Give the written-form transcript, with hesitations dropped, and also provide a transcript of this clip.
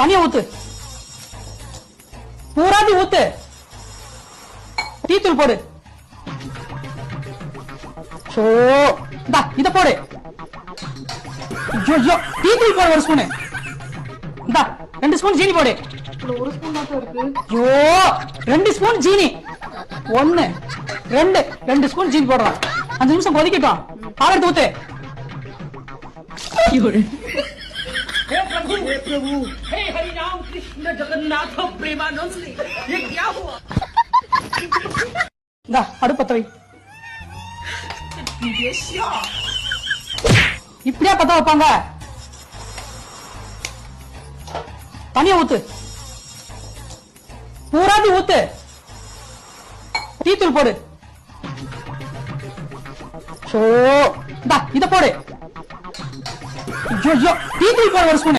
தனியா ஊத்து, பூராதி ஊத்து. டீ தூள் போடு. சோ இத போடு. டீ தூள் போடு 1 ஸ்பூன். 2 ஸ்பூன் ஜீனி போடு. 1 ஸ்பூன் தான் இருக்கு. 2 ஸ்பூன் ஜீனி. 1 2 ஸ்பூன் ஜீனி போடுறோம். 5 நிமிஷம் கொதிக்கட்டும். பால் எடுத்து ஊத்து. हे प्रभु, हे हरि राम कृष्ण जगन्नाथ प्रेमानंद, ये क्या हुआ? அடுப்பு பத்த வை. இப்படியா பத்த வைப்பாங்க? தனியா ஊத்து, பூராதி ஊத்து. டீ தூள் போடு. சோ இத போடு. டீ தூள் போடு 1 ஸ்பூன்.